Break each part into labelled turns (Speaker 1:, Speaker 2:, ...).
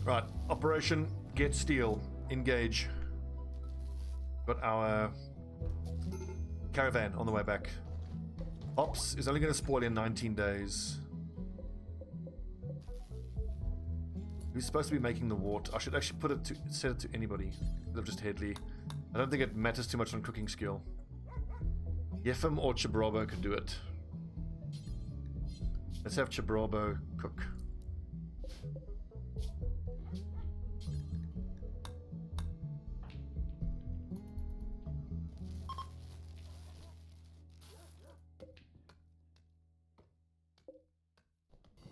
Speaker 1: Right, Operation Get Steel. Engage. Got our caravan on the way back. Ops is only going to spoil in 19 days. Who's supposed to be making the water? I should actually set it to anybody instead of just Headley. I don't think it matters too much on cooking skill. Yefim or Chibrabo could do it. Let's have Chibrabo cook.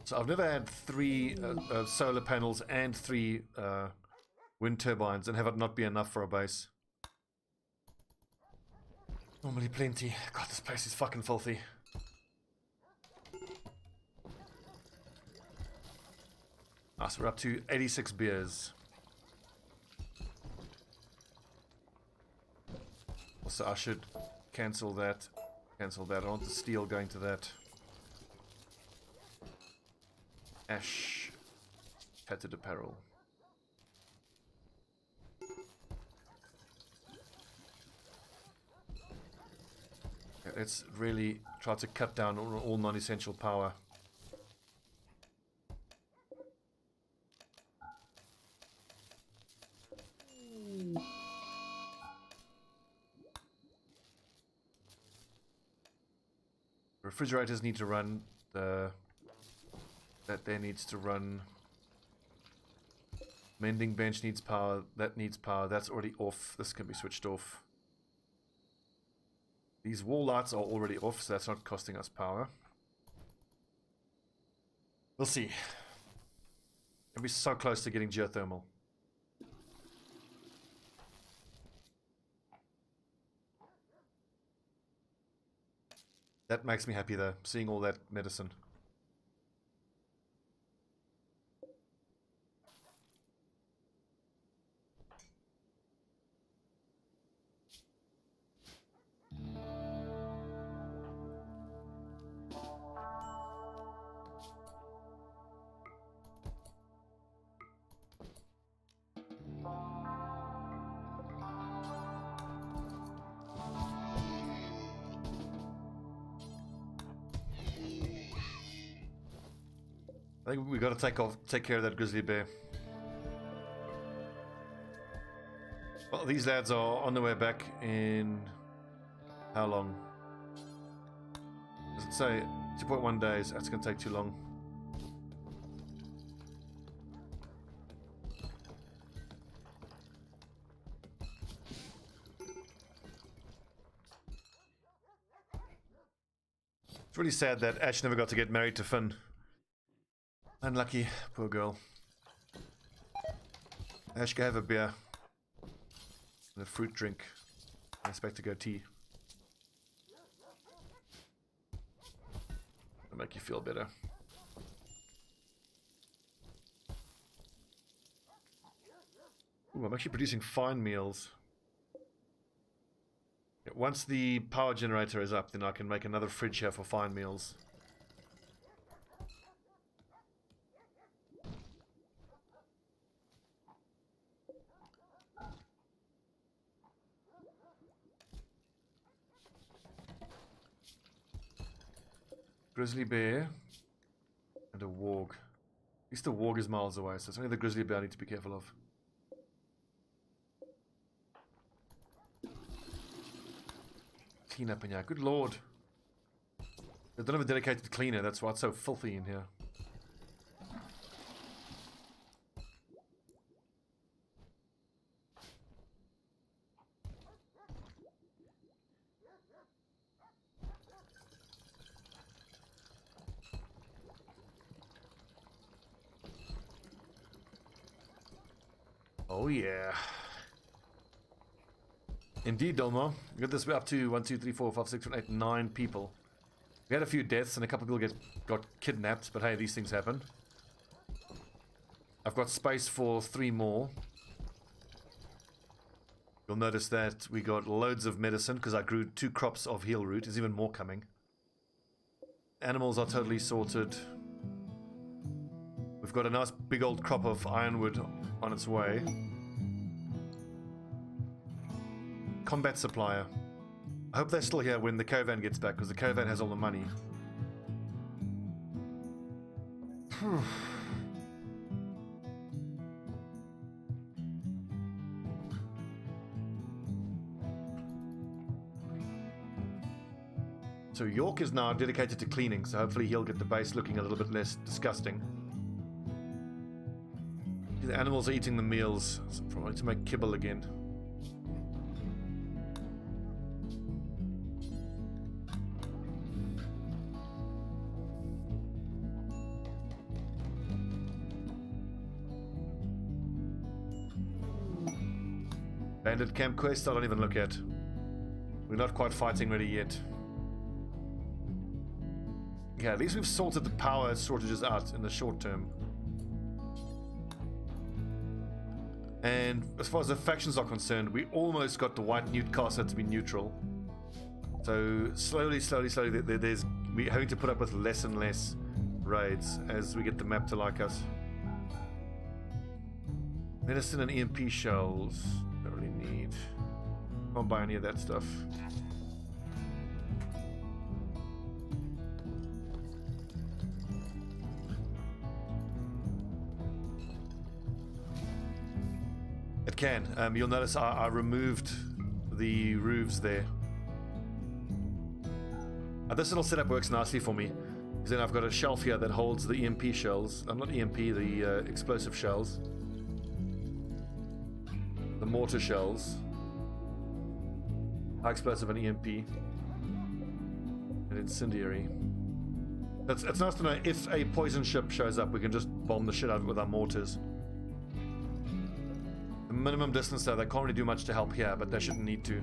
Speaker 1: So I've never had 3 solar panels and 3 wind turbines and have it not be enough for a base. Normally plenty. God, this place is fucking filthy. So we're up to 86 beers. Also, I should cancel that. Cancel that. I want the steel going to that. Ash. Tattered apparel. Okay, let's really try to cut down on all non-essential power. Refrigerators need to run. That there needs to run. Mending bench needs power. That needs power. That's already off. This can be switched off. These wall lights are already off, so that's not costing us power. We'll see. And we're so close to getting geothermal. That makes me happy though, seeing all that medicine. I think we got to take care of that grizzly bear. Well, these lads are on their way back in how long? Does it say 2.1 days? That's going to take too long. It's really sad that Ash never got to get married to Finn. Unlucky, poor girl. Ash, go have a beer. And a fruit drink. I expect to go tea. It'll make you feel better. Ooh, I'm actually producing fine meals. Yeah, once the power generator is up, then I can make another fridge here for fine meals. Grizzly bear and a warg. At least the warg is miles away, so it's only the grizzly bear I need to be careful of. Clean up in here. Good lord. They don't have a dedicated cleaner, that's why it's so filthy in here. Oh yeah. Indeed, Dolmo. We got this up to 1, 2, 3, 4, 5, 6, 7, 8, 9 people. We had a few deaths and a couple of people got kidnapped, but hey, these things happen. I've got space for 3 more. You'll notice that we got loads of medicine because I grew 2 crops of heal root. There's even more coming. Animals are totally sorted. We've We've got a nice big old crop of ironwood on its way. Combat supplier. I hope they're still here when the caravan gets back, because the caravan has all the money. So York is now dedicated to cleaning, so hopefully he'll get the base looking a little bit less disgusting. The animals are eating the meals, so probably to make kibble again. Bandit camp quest I don't even look at. We're not quite fighting ready yet. Yeah, at least we've sorted the power shortages out in the short term. And as far as the factions are concerned, we almost got the white Newcastle to be neutral. So slowly, we're having to put up with less and less raids as we get the map to like us. Medicine and EMP shells. Don't really need. Can't buy any of that stuff. It can. You'll notice I removed the roofs there. This little setup works nicely for me, because then I've got a shelf here that holds the EMP shells. Not EMP, the explosive shells. The mortar shells. High explosive and EMP. And incendiary. It's nice to know if a poison ship shows up, we can just bomb the shit out of it with our mortars. The minimum distance though, they can't really do much to help here, but they shouldn't need to.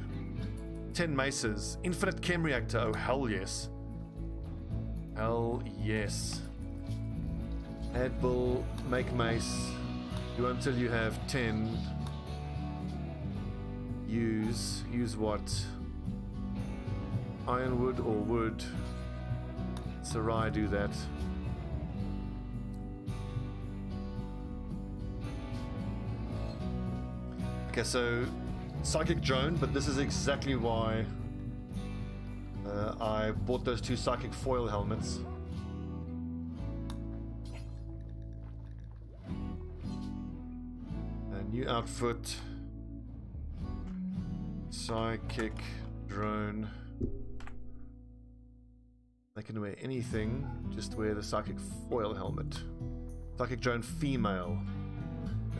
Speaker 1: 10 maces. Infinite chem reactor. Oh, hell yes. Hell yes. Add bull, make mace. You won't until you have 10. Use what? Ironwood or wood? Sarai do that. Okay, so psychic drone, but this is exactly why I bought those 2 psychic foil helmets. A new outfit. Psychic drone. They can wear anything, just wear the psychic foil helmet. Psychic drone female.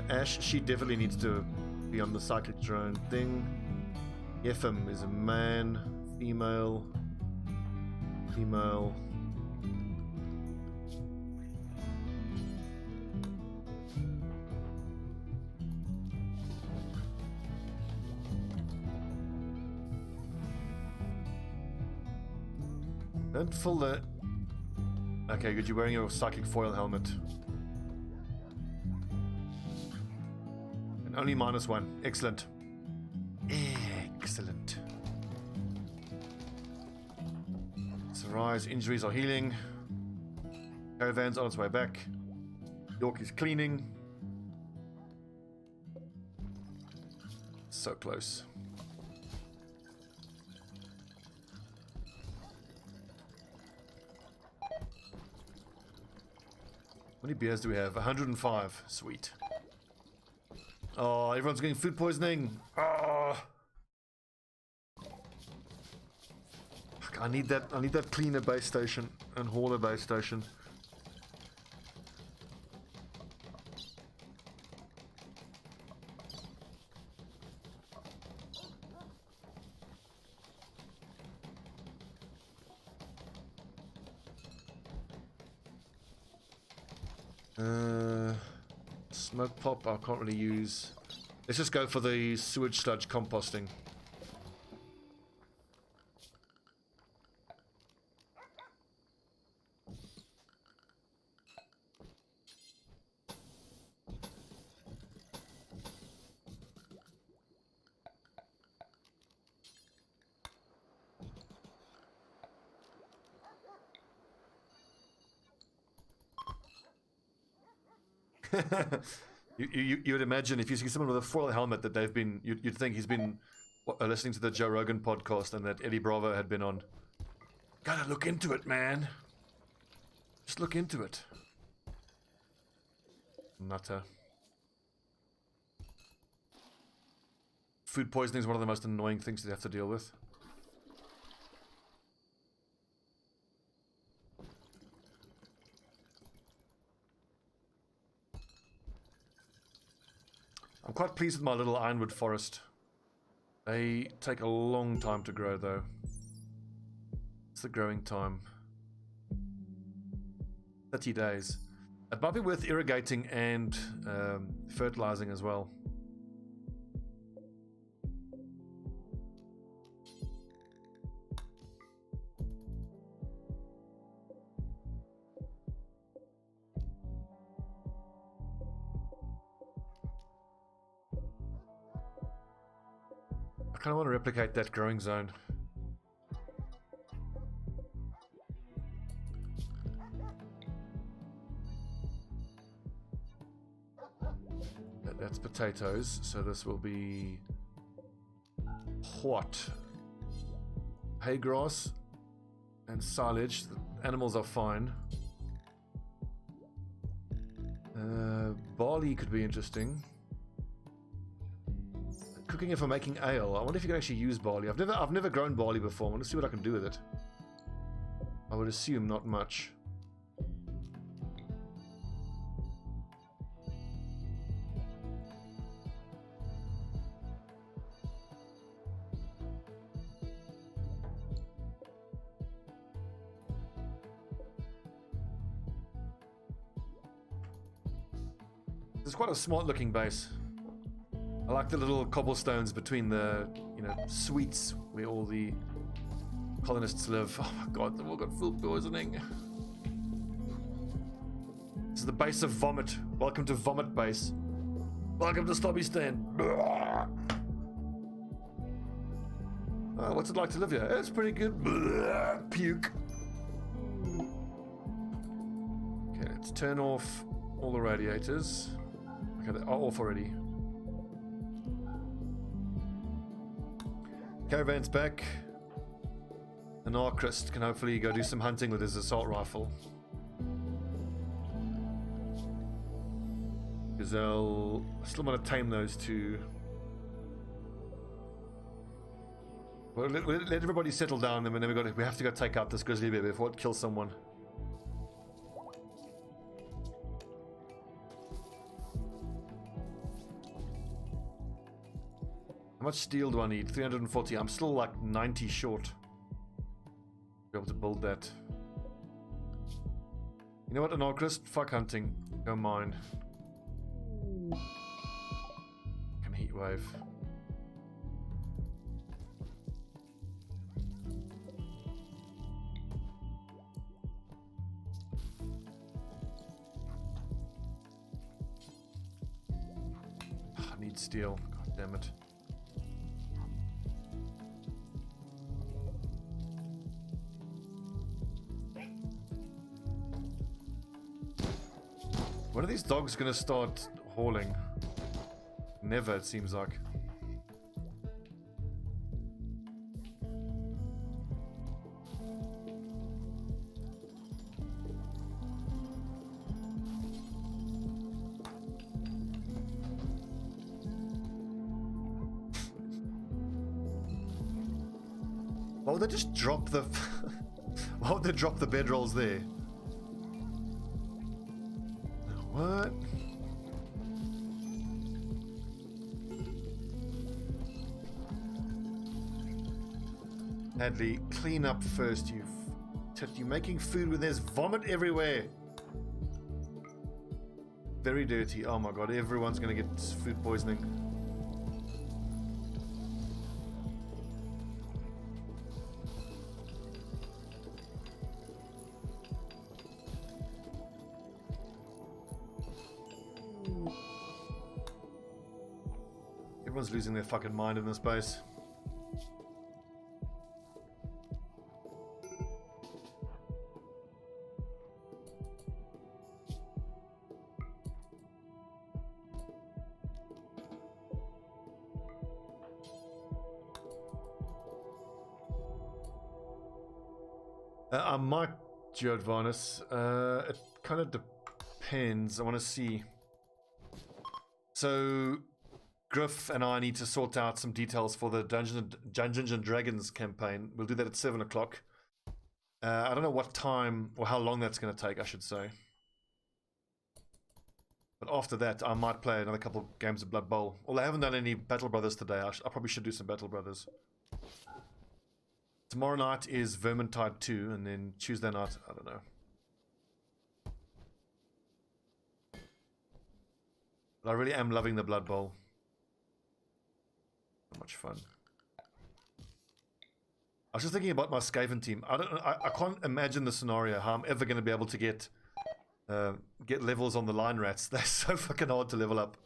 Speaker 1: Ash, she definitely needs to be on the psychic drone thing. Ephim is a man, female. Don't fill the... Okay, good, you're wearing your psychic foil helmet. And only -1. Excellent. Excellent. Sarai's injuries are healing. Caravan's on its way back. York is cleaning. So close. How many beers do we have? 105. Sweet. Oh, everyone's getting food poisoning. Oh. Fuck, I need that cleaner base station and hauler base station. Smoke pop I can't really use. Let's just go for the sewage sludge composting. You would imagine if you see someone with a foil helmet that they've been, you'd think he's been listening to the Joe Rogan podcast and that Eddie Bravo had been on. Gotta look into it, man. Just look into it. Nutter. Food poisoning is one of the most annoying things to have to deal with. I'm quite pleased with my little ironwood forest. They take a long time to grow, though. It's the growing time. 30 days. It might be worth irrigating and fertilizing as well. I kind of want to replicate that growing zone. That's potatoes, so this will be what? Hay grass and silage. The animals are fine. Barley could be interesting. Cooking it for making ale. I wonder if you can actually use barley. I've never grown barley before. I want to see what I can do with it. I would assume not much. It's quite a smart looking base. I like the little cobblestones between the, suites where all the colonists live. Oh my god, they've all got food poisoning. This is the base of vomit. Welcome to Vomit Base. Welcome to Stobbie Stand. What's it like to live here? It's pretty good. Puke. Okay, let's turn off all the radiators. Okay, they are off already. Caravan's back. And Archrist can hopefully go do some hunting with his assault rifle. Because I still want to tame those two. Well, let everybody settle down, and then we have to go take out this grizzly bear before it kills someone. How much steel do I need? 340. I'm still like 90 short. Be able to build that. You know what, Anarchist? Fuck hunting. Don't mind. Can heat wave. I need steel. God damn it. When are these dogs gonna start hauling? Never, it seems like. Why would they just drop the... Why would they drop the bedrolls there? What? Hadley, clean up first, you you're making food when there's vomit everywhere. Very dirty. Oh my god, everyone's gonna get food poisoning. Everyone's losing their fucking mind in this base. I might Geodvarnis. It kind of depends. I want to see. So, Griff and I need to sort out some details for the Dungeons and Dragons campaign. We'll do that at 7 o'clock. I don't know what time or how long that's going to take, I should say. But after that, I might play another couple of games of Blood Bowl. Well, I haven't done any Battle Brothers today. I probably should do some Battle Brothers. Tomorrow night is Vermintide 2, and then Tuesday night, I don't know. But I really am loving the Blood Bowl. So much fun. I was just thinking about my Skaven team. I can't imagine the scenario how I'm ever going to be able to get levels on the line rats. They're so fucking hard to level up.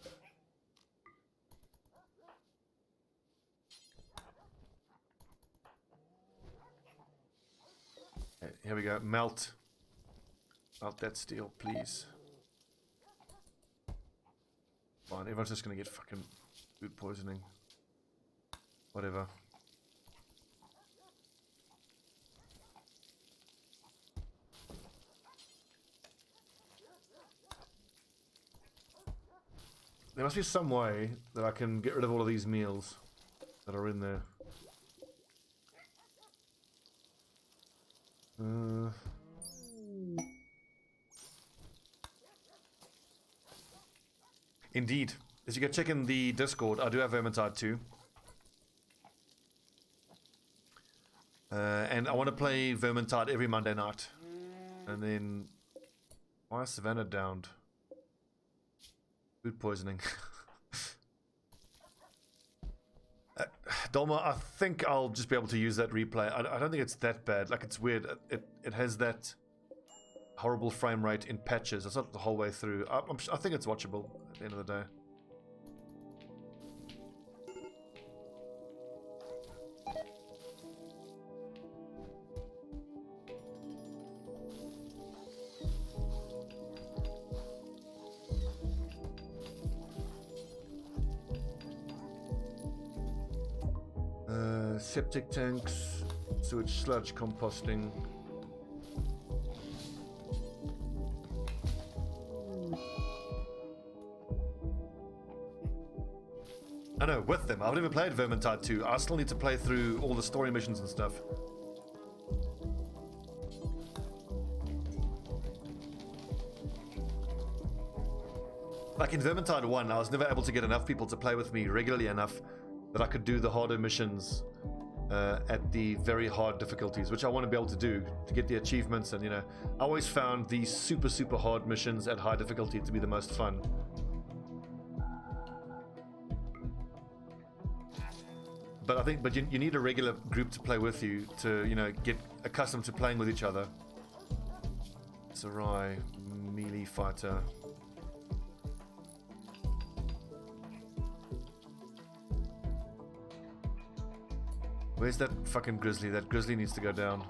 Speaker 1: Okay, here we go. Melt that steel, please. Fine, everyone's just going to get fucking food poisoning. Whatever. There must be some way that I can get rid of all of these meals that are in there. Indeed. As you can check in the Discord, I do have Vermintide 2. And I want to play Vermintide every Monday night. And then... Why is Savannah downed? Food poisoning. Dolma, I think I'll just be able to use that replay. I don't think it's that bad. Like, it's weird. It has that horrible frame rate in patches. It's not the whole way through. I think it's watchable at the end of the day. Septic tanks, sewage sludge composting. I know, with them. I've never played Vermintide 2. I still need to play through all the story missions and stuff. Like in Vermintide 1, I was never able to get enough people to play with me regularly enough that I could do the harder missions at the very hard difficulties, which I want to be able to do to get the achievements. And, you know, I always found these super hard missions at high difficulty to be the most fun. But I think, you need a regular group to play with you to, you know, get accustomed to playing with each other. Sarai, melee fighter. Where's that fucking grizzly? That grizzly needs to go down.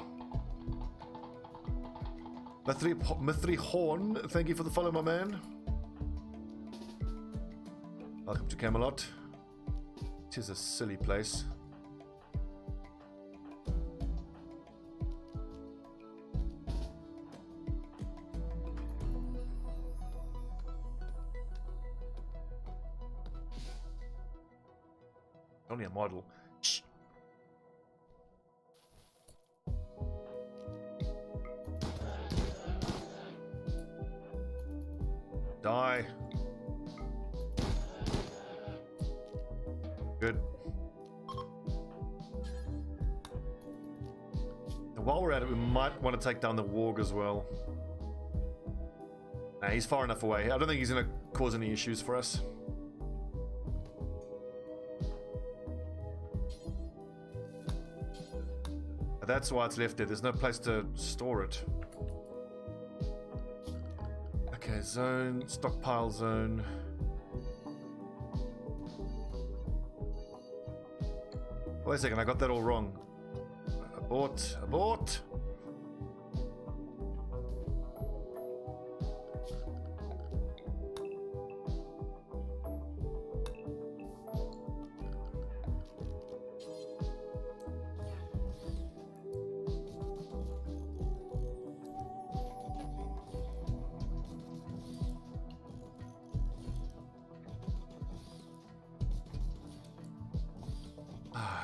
Speaker 1: Mithri Horn, thank you for the follow, my man. Welcome to Camelot. It is a silly place. Only a model. Shh. Die. Good. And while we're at it, we might want to take down the warg as well. Nah, he's far enough away. I don't think he's going to cause any issues for us. But that's why it's left there. There's no place to store it. Okay, zone, stockpile zone. Wait a second, I got that all wrong. Abort, abort!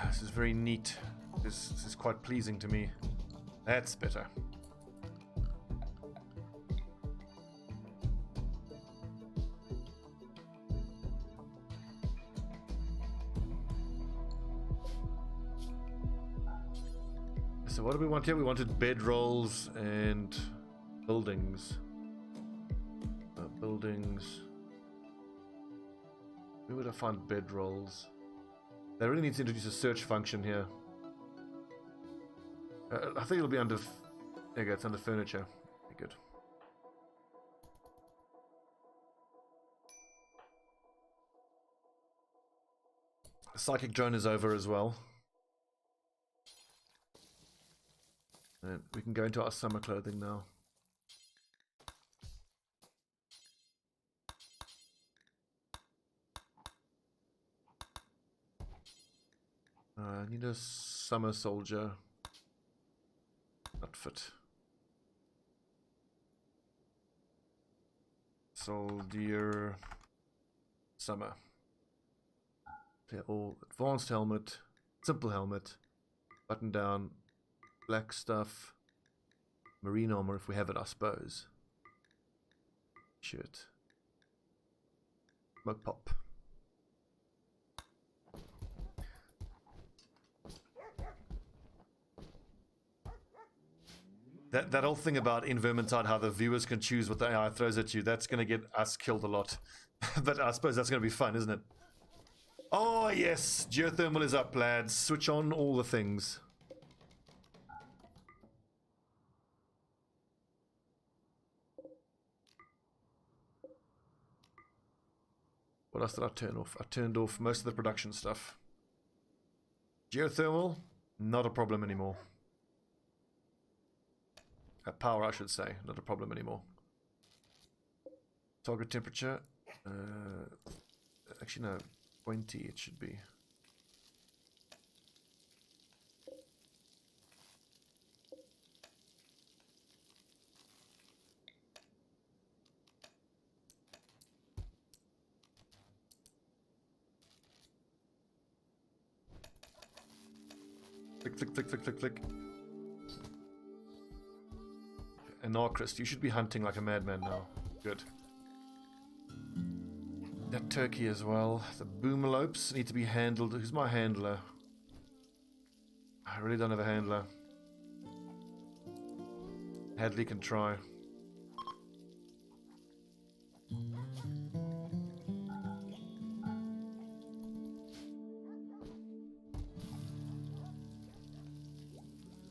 Speaker 1: This is very neat. This is quite pleasing to me. That's better. So what do we want here? We wanted bedrolls and buildings. Buildings. Where would I find bedrolls? They really need to introduce a search function here. I think it'll be under... There you go, it's under furniture. Very good. The psychic drone is over as well. And we can go into our summer clothing now. I need a summer soldier outfit. Soldier summer. Okay, all advanced helmet, simple helmet, button down, black stuff, marine armor if we have it, I suppose. Shirt. Smoke pop. That whole thing about in Vermintide, how the viewers can choose what the AI throws at you, that's going to get us killed a lot. But I suppose that's going to be fun, isn't it? Oh, yes. Geothermal is up, lads. Switch on all the things. What else did I turn off? I turned off most of the production stuff. Geothermal, not a problem anymore. Power, I should say, not a problem anymore. Target temperature. Actually, no, 20 it should be. Click, click, click, click, click, click. Anarchist, you should be hunting like a madman now. Good. That turkey as well. The boomalopes need to be handled. Who's my handler? I really don't have a handler. Hadley can try.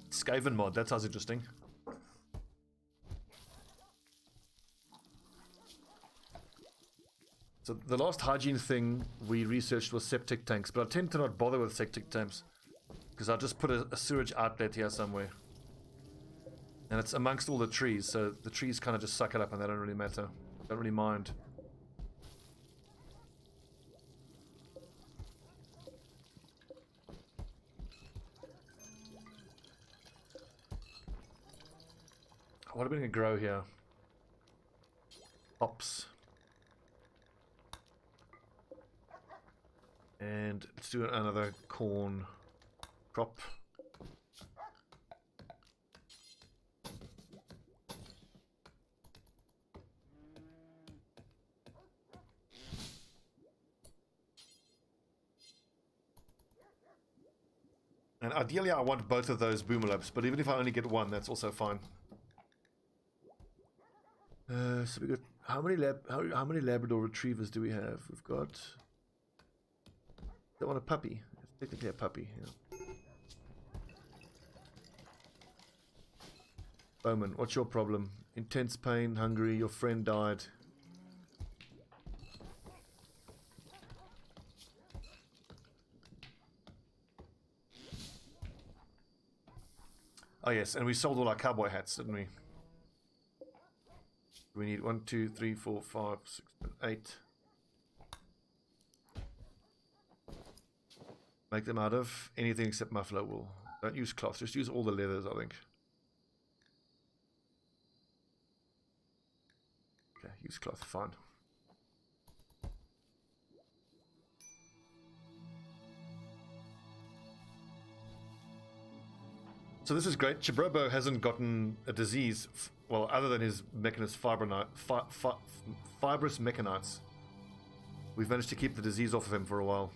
Speaker 1: Skaven mod, that sounds interesting. So the last hygiene thing we researched was septic tanks, but I tend to not bother with septic tanks because I just put a sewage outlet here somewhere. And it's amongst all the trees, so the trees kind of just suck it up and they don't really matter. Don't really mind. What are we going to grow here? Hops. And let's do another corn crop. And ideally I want both of those boomalopes, but even if I only get one, that's also fine. So we got how many Labrador retrievers do we have? We've got... I want a puppy. It's technically a puppy. Yeah. Bowman, what's your problem? Intense pain, hungry, your friend died. Oh yes, and we sold all our cowboy hats, didn't we? We need 1, 2, 3, 4, 5, 6, 7, 8. Make them out of anything except muffler wool. Don't use cloth, just use all the leathers, I think. Okay, use cloth, fine. So this is great. Chibrobo hasn't gotten a disease, well, other than his mechanist fibrous mechanites. We've managed to keep the disease off of him for a while.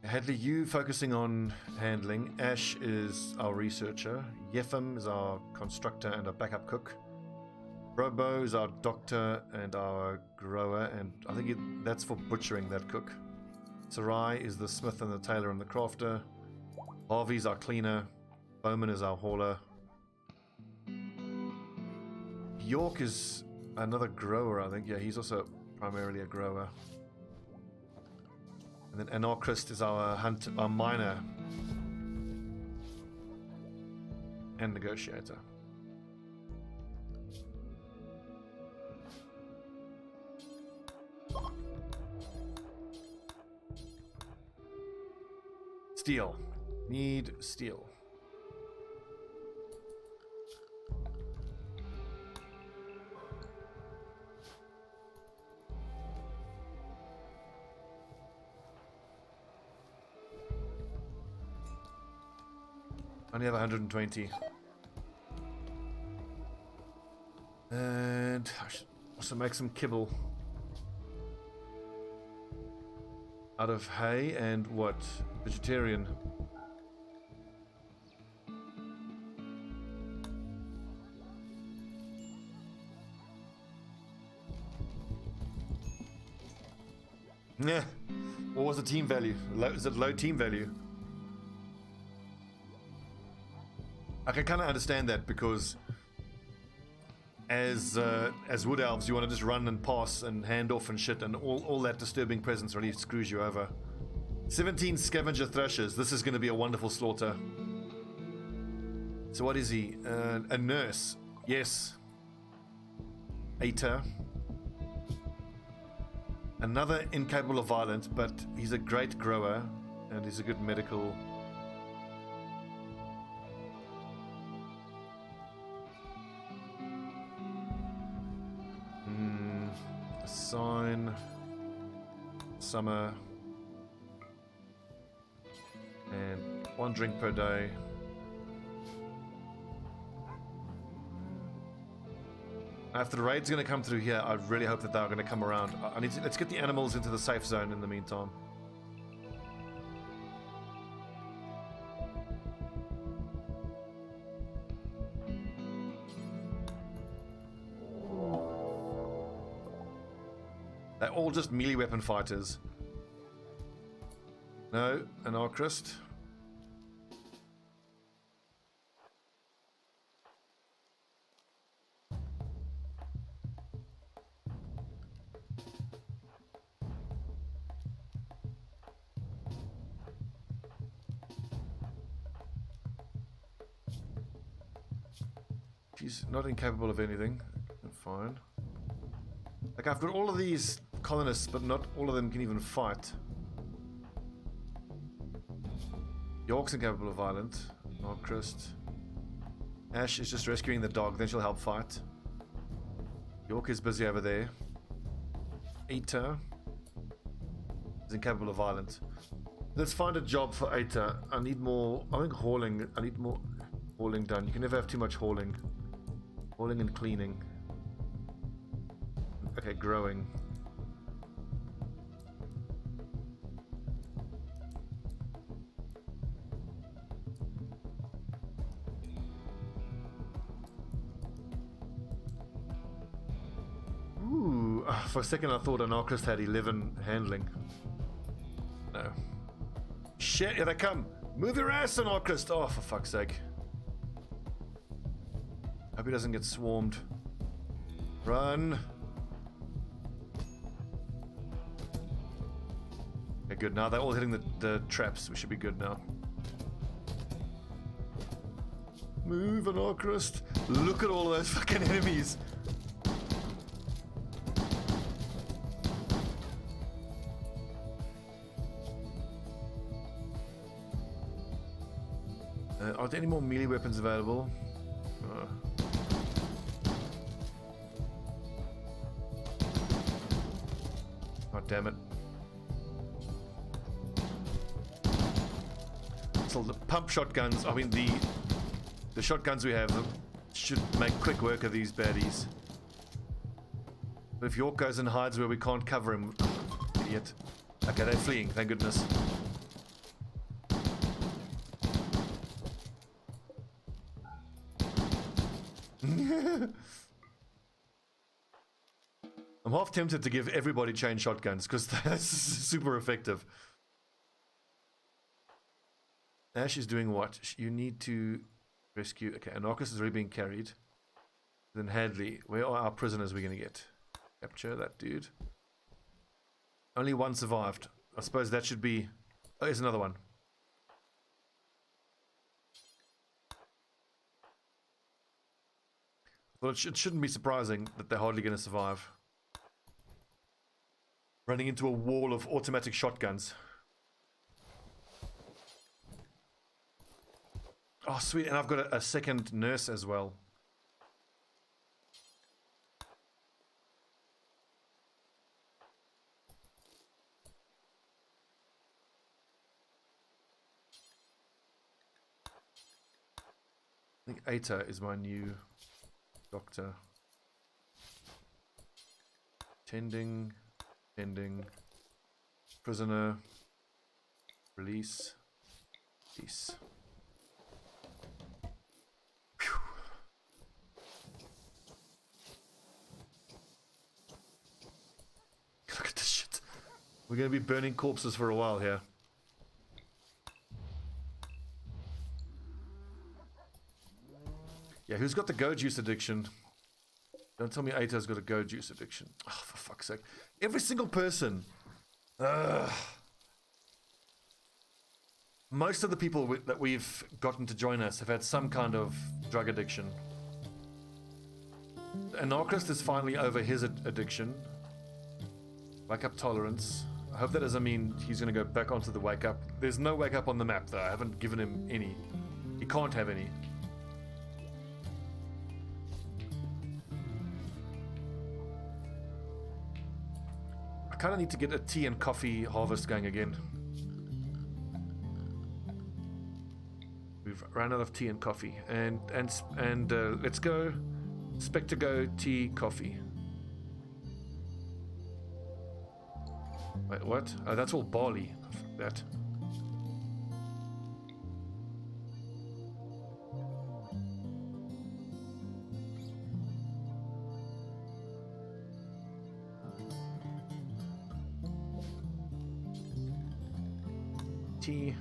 Speaker 1: Hadley, you focusing on handling. Ash is our researcher. Yefim is our constructor and our backup cook. Robo is our doctor and our grower, and I think that's for butchering that cook. Sarai is the smith and the tailor and the crafter. Harvey's our cleaner. Bowman is our hauler. York is another grower, I think. Yeah, he's also primarily a grower. And then Anarchist is our miner and negotiator. Steel. Need steel. Only have 120. And I should also make some kibble. Out of hay and what? Vegetarian. Yeah. What was the team value? Is it low team value? I can kind of understand that because as wood elves, you want to just run and pass and hand off and shit, and all that disturbing presence really screws you over. 17 scavenger threshers. This is going to be a wonderful slaughter. So what is he? A nurse. Yes. Ater. Another incapable of violence, but he's a great grower and he's a good medical. Sign. Summer. And 1 drink per day. After the raid's going to come through here, I really hope that they're going to come around. Let's get the animals into the safe zone in the meantime. They're all just melee weapon fighters. No, an Archrist. She's not incapable of anything. Fine. Like, I've got all of these colonists, but not all of them can even fight. York's incapable of violent. Archrist. Ash is just rescuing the dog, then she'll help fight. York is busy over there. Ater is incapable of violent. Let's find a job for Ater. I need more. I think hauling. I need more hauling done. You can never have too much hauling. Hauling and cleaning. Okay, growing. Ooh, for a second I thought an Archrist had 11 handling. No. Shit, here they come! Move your ass, an Archrist! Oh, for fuck's sake. Hope he doesn't get swarmed. Run! Okay, good. Now they're all hitting the traps. We should be good now. Move, an Archrist! Look at all those fucking enemies! Are there any more melee weapons available? Oh, damn it. So the pump shotguns, I mean the shotguns we have should make quick work of these baddies. But if York goes and hides where we can't cover him, idiot. Okay, they're fleeing, thank goodness. I'm half tempted to give everybody chain shotguns because that's super effective. Ash is doing what? You need to rescue. Okay, Anarchus is already being carried. Then Hadley, where are our prisoners we're going to get? Capture that dude. Only one survived. I suppose that should be... Oh, here's another one. Well, it shouldn't be surprising that they're hardly going to survive. Running into a wall of automatic shotguns. Oh, sweet. And I've got a second nurse as well. I think Ata is my new doctor. Tending. Prisoner. Release. Peace. Look at this shit. We're going to be burning corpses for a while here. Yeah, who's got the go juice addiction? Don't tell me Ata's got a go juice addiction. Oh, for fuck's sake. Every single person. Most of the people that we've gotten to join us have had some kind of drug addiction. Anarchist is finally over his addiction. Wake up tolerance. I hope that doesn't mean he's going to go back onto the wake up. There's no wake up on the map though. I haven't given him any. He can't have any. I kind of need to get a tea and coffee harvest going again. We've run out of tea and coffee, and let's go. Spectre go tea coffee. Wait, what? Oh, that's all barley. Fuck that. Tea.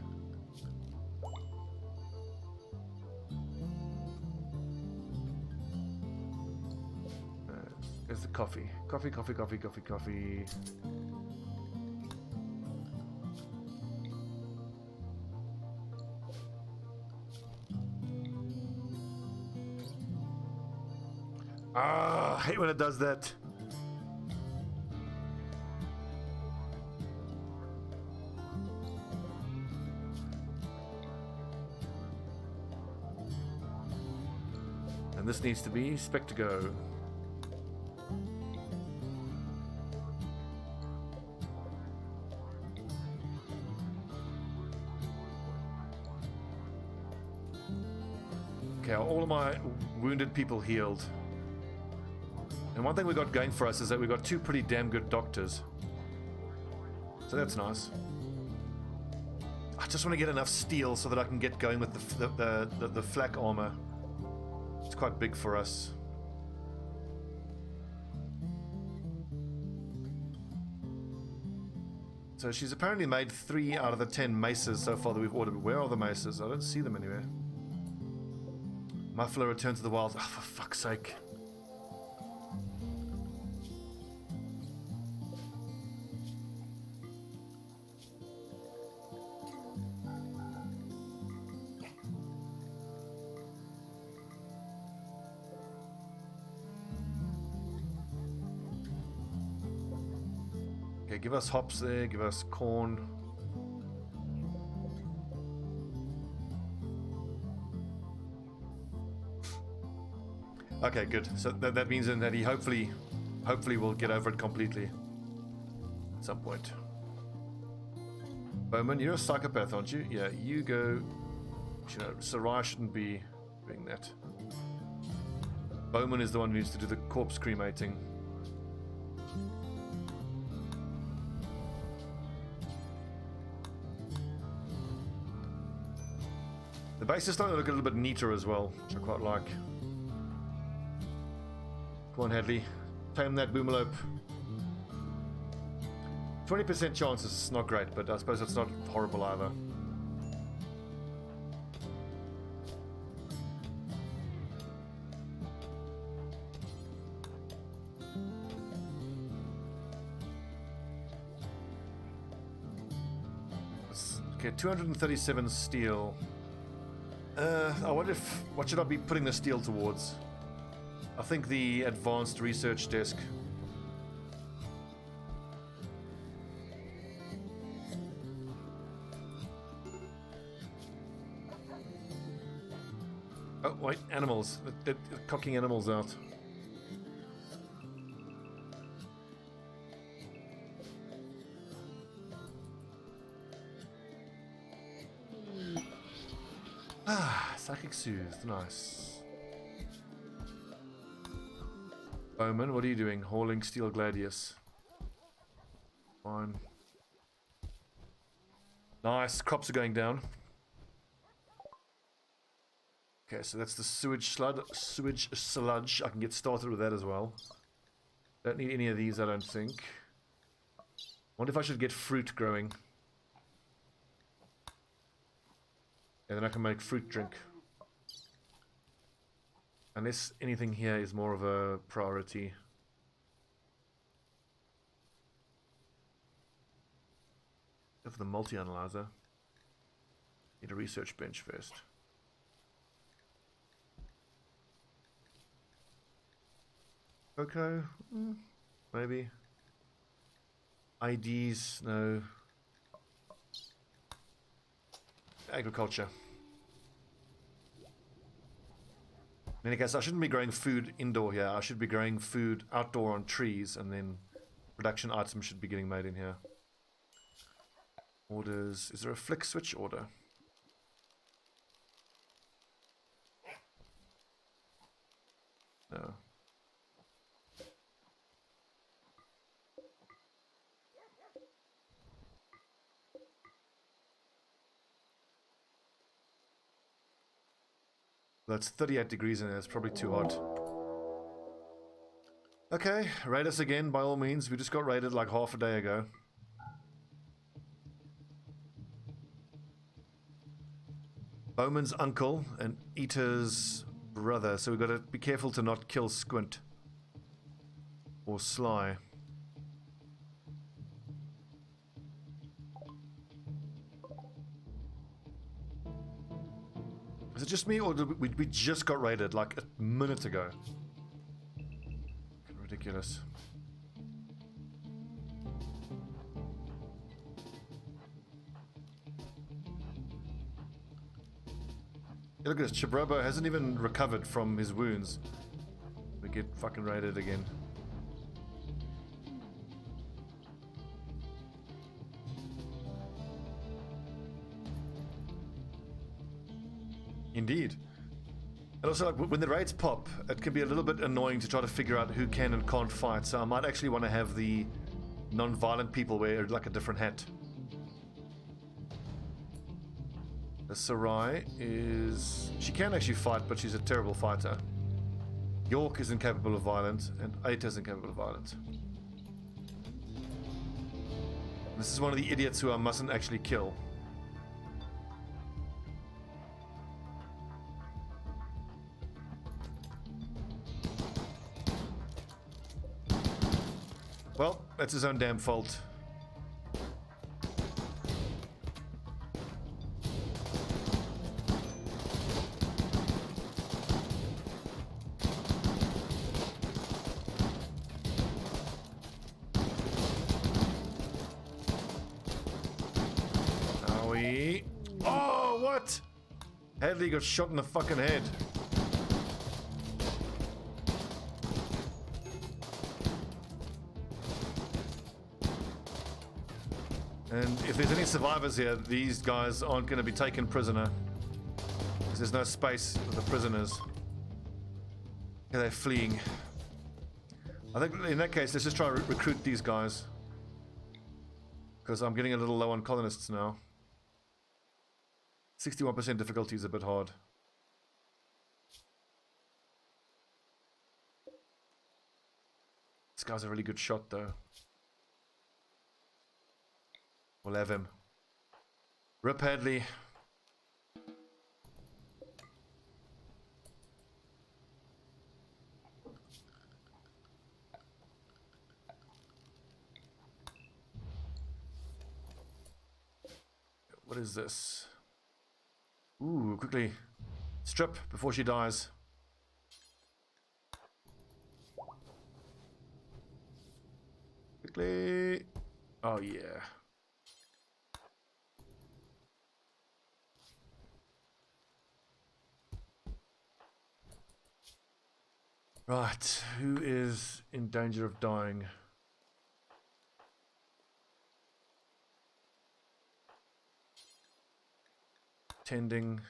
Speaker 1: There's the coffee. Coffee. Ah, I hate when it does that. And this needs to be Spectre go. Okay, are all of my wounded people healed? And one thing we got going for us is that we got two pretty damn good doctors. So that's nice. I just want to get enough steel so that I can get going with the flak armor. It's quite big for us. So she's apparently made 3 out of the 10 maces so far that we've ordered. Where are the maces? I don't see them anywhere. Muffler return to the wild. Oh, for fuck's sake. Okay, give us hops there, give us corn. Okay, good. So that means then that he hopefully will get over it completely at some point. Bowman, you're a psychopath, aren't you? Yeah, you go. You know, Sarai shouldn't be doing that. Bowman is the one who needs to do the corpse cremating. The base is starting to look a little bit neater as well, which I quite like. Come on, Hadley. Tame that boomalope. 20% chance is not great, but I suppose it's not horrible either. Okay, 237 steel. I wonder what should I be putting the steel towards? I think the advanced research desk. Oh, wait, animals. They're cocking animals out. Ah, psychic soothe, nice. Bowman, what are you doing? Hauling steel gladius. Fine. Nice, crops are going down. Okay, so that's the sewage sludge. I can get started with that as well. Don't need any of these, I don't think. Wonder if I should get fruit growing. And then I can make fruit drink. Unless anything here is more of a priority. For the multi-analyzer. Need a research bench first. Cocoa? Maybe. IDs? No. Agriculture. In any case, I shouldn't be growing food indoor here. I should be growing food outdoor on trees, and then production items should be getting made in here. Orders. Is there a flick switch order? No. That's 38 degrees in there. It's probably too hot. Okay, raid us again by all means. We just got raided like half a day ago. Bowman's uncle and Eater's brother. So we've got to be careful to not kill Squint. Or Sly. Is it just me, or did we just got raided like a minute ago? Ridiculous. Hey, look at this. Chibrobo hasn't even recovered from his wounds. We get fucking raided again. Indeed. And also, like, when the raids pop, it can be a little bit annoying to try to figure out who can and can't fight, so I might actually want to have the non-violent people wear, like, a different hat. The Sarai is... She can actually fight, but she's a terrible fighter. York is incapable of violence, and Aita is incapable of violence. This is one of the idiots who I mustn't actually kill. Well, that's his own damn fault. Owie. Oh, what? Hadley got shot in the fucking head. And if there's any survivors here, these guys aren't going to be taken prisoner. Because there's no space for the prisoners. Okay, they're fleeing. I think in that case, let's just try and recruit these guys. Because I'm getting a little low on colonists now. 61% difficulty is a bit hard. This guy's a really good shot though. We'll have him. Rip Hadley. What is this? Ooh, quickly. Strip before she dies. Quickly. Oh, yeah. Right. Who is in danger of dying? Tending.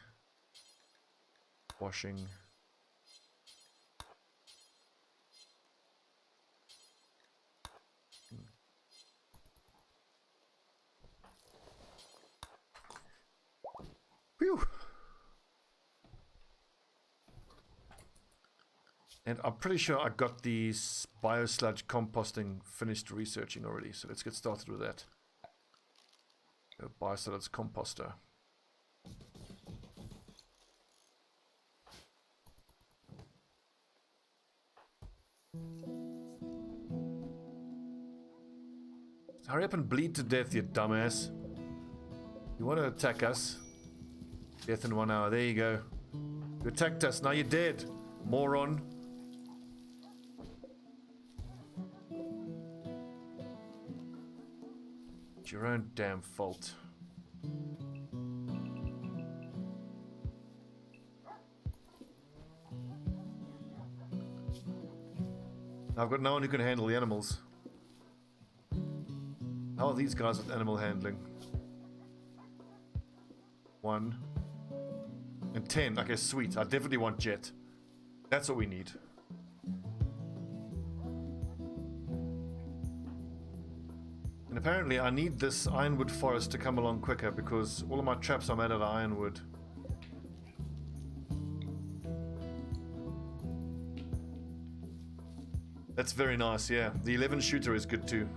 Speaker 1: Washing. Whew. And I'm pretty sure I got the biosludge composting finished researching already, so let's get started with that. Biosludge composter. Hurry up and bleed to death, you dumbass. You want to attack us? Death in 1 hour. There you go. You attacked us. Now you're dead, moron. It's your own damn fault. I've got no one who can handle the animals. How are these guys with animal handling? 1 and 10. Okay, sweet. I definitely want Jet. That's what we need. And apparently I need this ironwood forest to come along quicker because all of my traps are made out of ironwood. That's very nice, yeah. The 11 shooter is good too.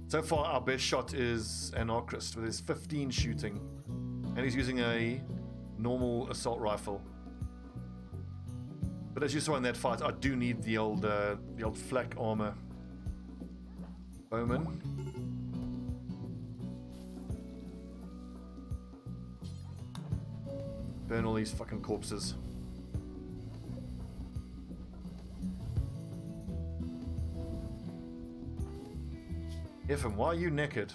Speaker 1: So far our best shot is an Arcrist with his 15 shooting. And he's using a normal assault rifle. But as you saw in that fight, I do need the old flak armor. Bowman. Burn all these fucking corpses. Ephraim, why are you naked?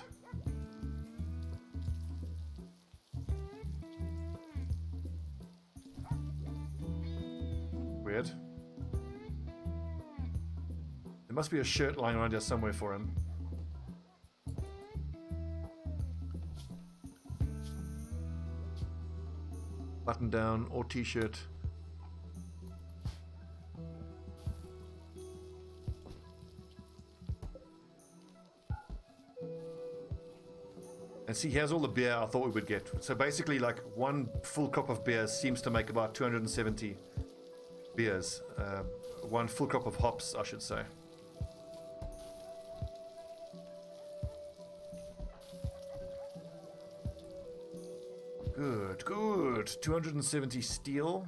Speaker 1: Weird. There must be a shirt lying around here somewhere for him. Button down or t-shirt. And see, here's all the beer I thought we would get. So basically, like, 1 full cup of beer seems to make about 270 beers. 1 full cup of hops, I should say. Good, good. 270 steel.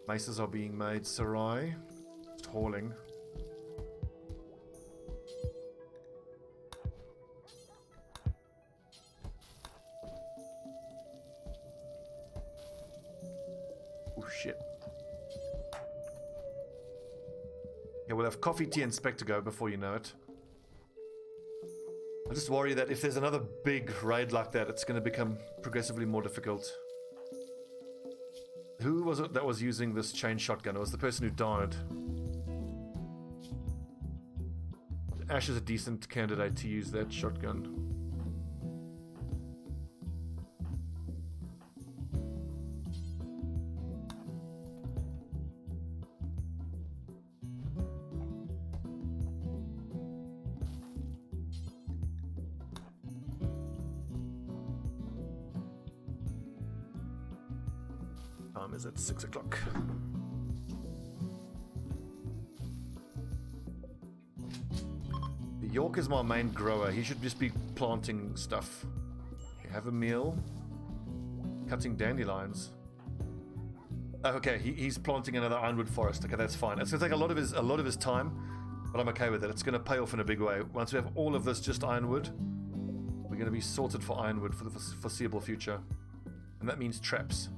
Speaker 1: Maces are being made. Sarai. Just hauling. Oh shit. Yeah, we'll have coffee, tea, and spec to go before you know it. I just worry that if there's another big raid like that, it's going to become progressively more difficult. Who was it that was using this chain shotgun? It was the person who died. Ash is a decent candidate to use that shotgun. Time is at 6 o'clock. York is my main grower. He should just be planting stuff. Have a meal. Cutting dandelions. Oh, okay, he's planting another ironwood forest. Okay, that's fine. It's gonna take a lot of his time, but I'm okay with it. It's gonna pay off in a big way. Once we have all of this just ironwood, we're gonna be sorted for ironwood for the foreseeable future, and that means traps.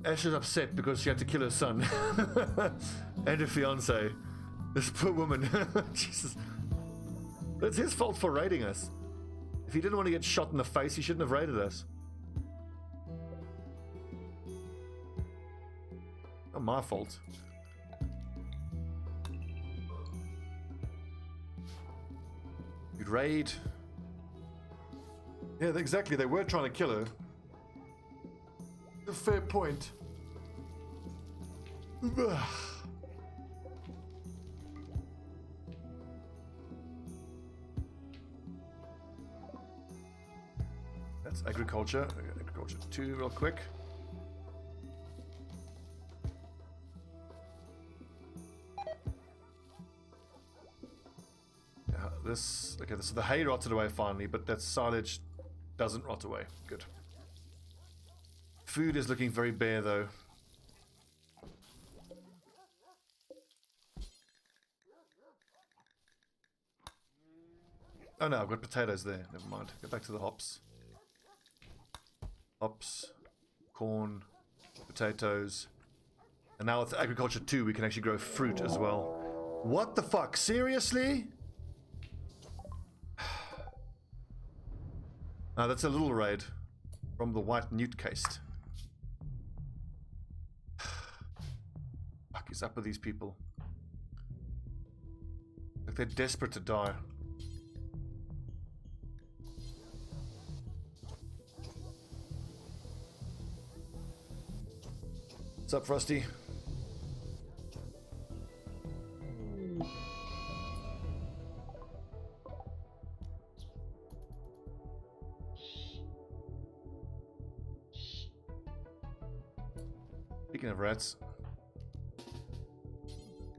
Speaker 1: Ash is upset because she had to kill her son and her fiance. This poor woman. Jesus. It's his fault for raiding us. If he didn't want to get shot in the face, he shouldn't have raided us. Not my fault. You'd raid. Yeah, exactly. They were trying to kill her. A fair point. That's agriculture. Agriculture 2 real quick. Yeah, this... Okay, so the hay rotted away finally, but that silage doesn't rot away. Good. Food is looking very bare, though. Oh no, I've got potatoes there. Never mind. Go back to the hops. Hops, corn, potatoes. And now with agriculture 2, we can actually grow fruit as well. What the fuck? Seriously? Now that's a little raid from the white newt caste. Fuck is up with these people? Like they're desperate to die. What's up, Frosty? Speaking of rats,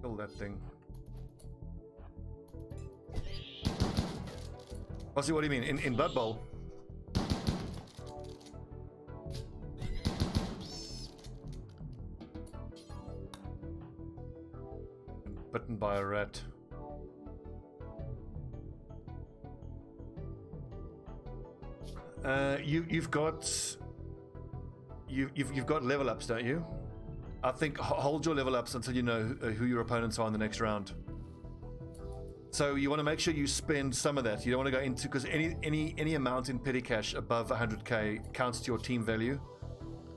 Speaker 1: kill that thing. Frosty, what do you mean? In Blood Bowl? Bitten by a rat. You've got level ups, don't you? I think hold your level ups until you know who your opponents are in the next round. So you want to make sure you spend some of that. You don't want to go into, because any amount in petty cash above 100k counts to your team value.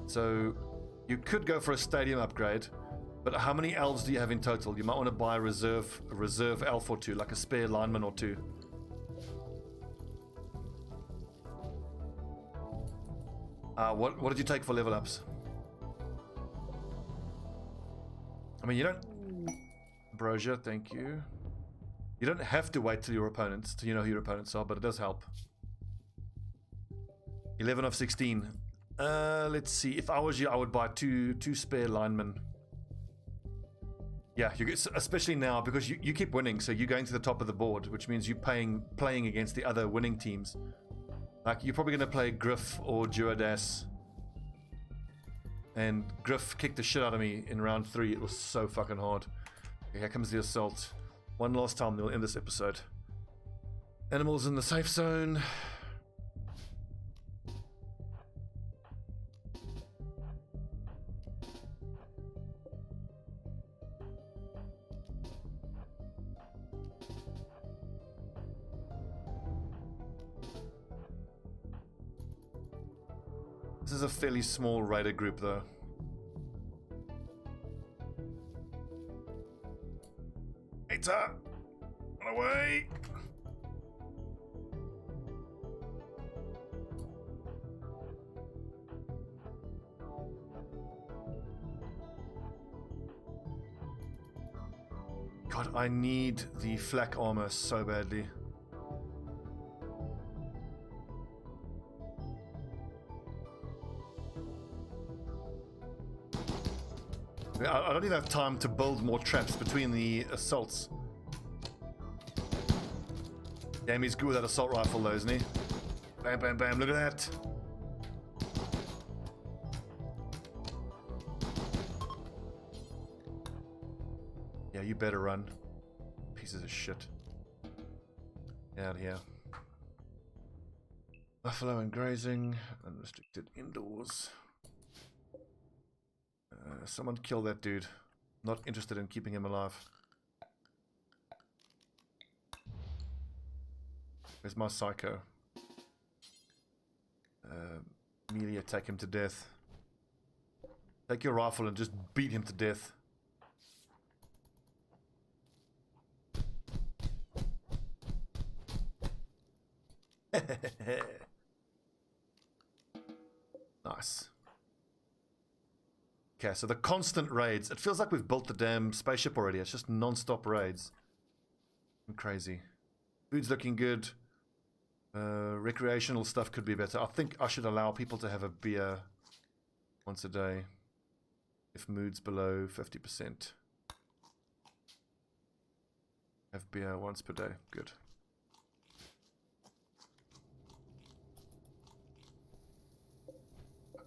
Speaker 1: So you could go for a stadium upgrade, but how many elves do you have in total? You might want to buy a reserve elf or two, like a spare lineman or two. What did you take for level ups? I mean, you don't... Ambrosia, thank you. You don't have to wait till your opponents, till you know who your opponents are, but it does help. 11 of 16. Let's see. If I was you, I would buy two spare linemen. Yeah, especially now, because you keep winning, so you're going to the top of the board, which means you're playing against the other winning teams. Like, you're probably going to play Griff or Duodas. And Griff kicked the shit out of me in round 3. It was so fucking hard. Okay, here comes the assault. One last time, they'll end this episode. Animals in the safe zone. This is a fairly small raider group, though. Later. Run away. God, I need the flak armor so badly. I don't even have time to build more traps between the assaults. Damn, he's good with that assault rifle though, isn't he? Bam, bam, bam, look at that. Yeah, you better run. Pieces of shit. Get out of here. Buffalo and grazing. Unrestricted indoors. Someone kill that dude. Not interested in keeping him alive. Where's my psycho? Melee attack him to death. Take your rifle and just beat him to death. Nice. Okay, so the constant raids. It feels like we've built the damn spaceship already. It's just non-stop raids. Crazy. Food's looking good. Recreational stuff could be better. I think I should allow people to have a beer once a day. If mood's below 50%. Have beer once per day. Good.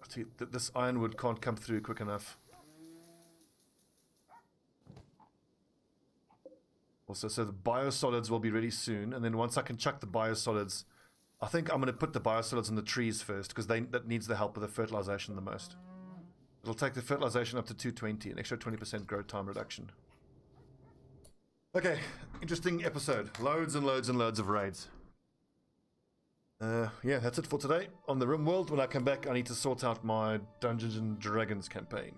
Speaker 1: See, this ironwood can't come through quick enough. Also, so the biosolids will be ready soon, and then once I can chuck the biosolids, I think I'm going to put the biosolids on the trees first, because that needs the help with the fertilization the most. It'll take the fertilization up to 220, an extra 20% growth time reduction. Okay, interesting episode. Loads and loads and loads of raids. Yeah, that's it for today. On the Rimworld, when I come back, I need to sort out my Dungeons and Dragons campaign.